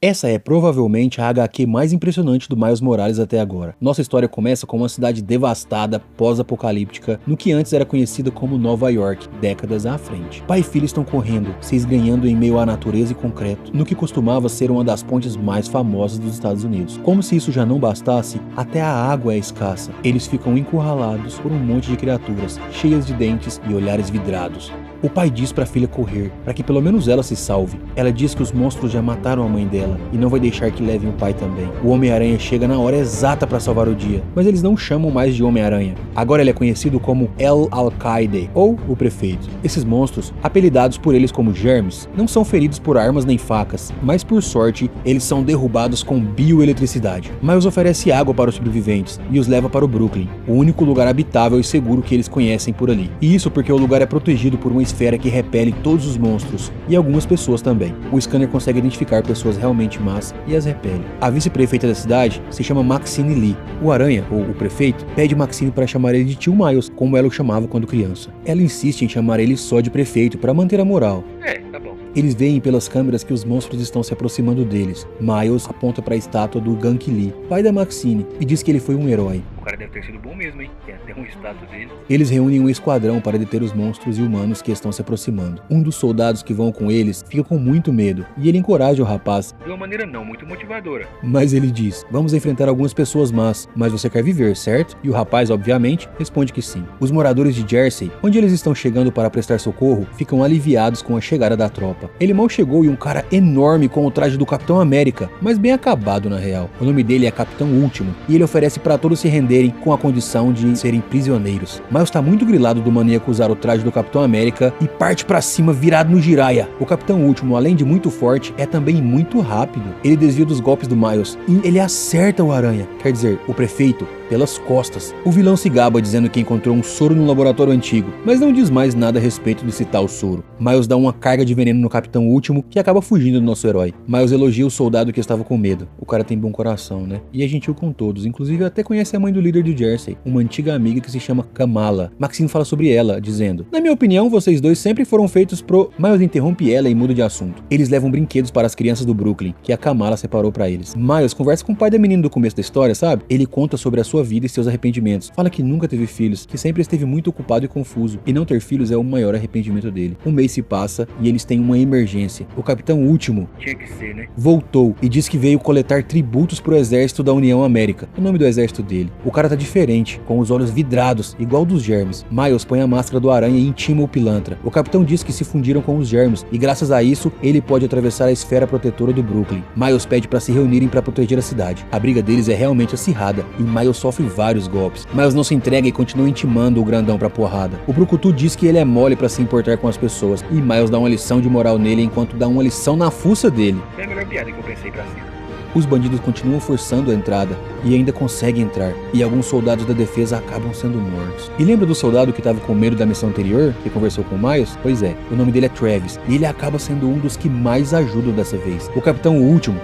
Essa é provavelmente a HQ mais impressionante do Miles Morales até agora. Nossa história começa com uma cidade devastada, pós-apocalíptica, no que antes era conhecida como Nova York, décadas à frente. Pai e filho estão correndo, se esganhando em meio à natureza e concreto, no que costumava ser uma das pontes mais famosas dos Estados Unidos. Como se isso já não bastasse, até a água é escassa. Eles ficam encurralados por um monte de criaturas, cheias de dentes e olhares vidrados. O pai diz para a filha correr, para que pelo menos ela se salve. Ela diz que os monstros já mataram a mãe dela e não vai deixar que levem o pai também. O Homem-Aranha chega na hora exata para salvar o dia, mas eles não chamam mais de Homem-Aranha. Agora ele é conhecido como El Alcaide, ou o Prefeito. Esses monstros, apelidados por eles como germes, não são feridos por armas nem facas, mas por sorte, eles são derrubados com bioeletricidade. Miles oferece água para os sobreviventes e os leva para o Brooklyn, o único lugar habitável e seguro que eles conhecem por ali. E isso porque o lugar é protegido por uma esfera que repele todos os monstros e algumas pessoas também. O scanner consegue identificar pessoas realmente más e as repele. A vice-prefeita da cidade se chama Maxine Lee. O Aranha, ou o prefeito, pede Maxine para chamar ele de tio Miles, como ela o chamava quando criança. Ela insiste em chamar ele só de prefeito para manter a moral. Tá bom. Eles veem pelas câmeras que os monstros estão se aproximando deles. Miles aponta para a estátua do Gank Lee, pai da Maxine, e diz que ele foi um herói. O cara deve ter sido bom mesmo, hein? Tem até um status dele. Eles reúnem um esquadrão para deter os monstros e humanos que estão se aproximando. Um dos soldados que vão com eles fica com muito medo, e ele encoraja o rapaz. De uma maneira não muito motivadora. Mas ele diz, vamos enfrentar algumas pessoas más, mas você quer viver, certo? E o rapaz, obviamente, responde que sim. Os moradores de Jersey, onde eles estão chegando para prestar socorro, ficam aliviados com a chegada da tropa. Ele mal chegou e um cara enorme com o traje do Capitão América, mas bem acabado na real. O nome dele é Capitão Último, e ele oferece para todos se renderem com a condição de serem prisioneiros. Miles está muito grilado do maníaco usar o traje do Capitão América e parte para cima virado no giraia. O Capitão Último, além de muito forte, é também muito rápido. Ele desvia dos golpes do Miles e ele acerta o Aranha, quer dizer, o prefeito, pelas costas. O vilão se gaba dizendo que encontrou um soro no laboratório antigo, mas não diz mais nada a respeito desse tal soro. Miles dá uma carga de veneno no Capitão Último, que acaba fugindo do nosso herói. Miles elogia o soldado que estava com medo. O cara tem bom coração, né? E é gentil com todos, inclusive até conhece a mãe do líder de Jersey, uma antiga amiga que se chama Kamala. Maxine fala sobre ela, dizendo, na minha opinião, vocês dois sempre foram feitos pro... Miles interrompe ela e muda de assunto. Eles levam brinquedos para as crianças do Brooklyn, que a Kamala separou para eles. Miles conversa com o pai da menina do começo da história, sabe? Ele conta sobre a sua vida e seus arrependimentos. Fala que nunca teve filhos, que sempre esteve muito ocupado e confuso, e não ter filhos é o maior arrependimento dele. Um mês se passa e eles têm uma emergência. O Capitão Último Tinha que ser, né? voltou e diz que veio coletar tributos pro exército da União América, o nome do exército dele. O cara tá diferente, com os olhos vidrados, igual dos germes. Miles põe a máscara do Aranha e intima o pilantra. O capitão diz que se fundiram com os germes e graças a isso, ele pode atravessar a esfera protetora do Brooklyn. Miles pede para se reunirem para proteger a cidade. A briga deles é realmente acirrada e Miles sofre vários golpes. Miles não se entrega e continua intimando o grandão pra porrada. O Brucutu diz que ele é mole pra se importar com as pessoas e Miles dá uma lição de moral nele enquanto dá uma lição na fuça dele. É a melhor piada que eu pensei pra cima. Os bandidos continuam forçando a entrada e ainda conseguem entrar, e alguns soldados da defesa acabam sendo mortos. E lembra do soldado que estava com medo da missão anterior, que conversou com o Miles? Pois é, o nome dele é Travis, e ele acaba sendo um dos que mais ajudam dessa vez. O Capitão Último,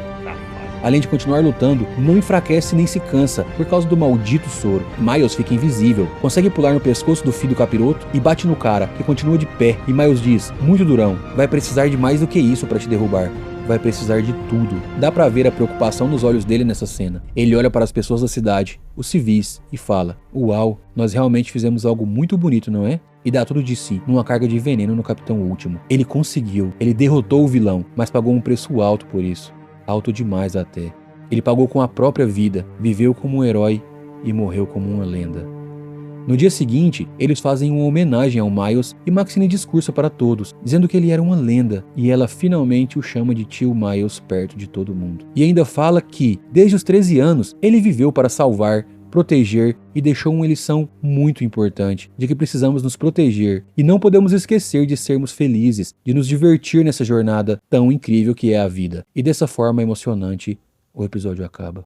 além de continuar lutando, não enfraquece nem se cansa por causa do maldito soro. Miles fica invisível, consegue pular no pescoço do filho do capiroto e bate no cara, que continua de pé, e Miles diz, muito durão, vai precisar de mais do que isso para te derrubar. Vai precisar de tudo. Dá pra ver a preocupação nos olhos dele nessa cena. Ele olha para as pessoas da cidade, os civis, e fala, uau, nós realmente fizemos algo muito bonito, não é? E dá tudo de si, numa carga de veneno no Capitão Último. Ele conseguiu, ele derrotou o vilão, mas pagou um preço alto por isso. Alto demais até. Ele pagou com a própria vida, viveu como um herói e morreu como uma lenda. No dia seguinte, eles fazem uma homenagem ao Miles e Maxine discursa para todos, dizendo que ele era uma lenda, e ela finalmente o chama de tio Miles perto de todo mundo. E ainda fala que, desde os 13 anos, ele viveu para salvar, proteger e deixou uma lição muito importante, de que precisamos nos proteger e não podemos esquecer de sermos felizes, de nos divertir nessa jornada tão incrível que é a vida. E dessa forma emocionante, o episódio acaba.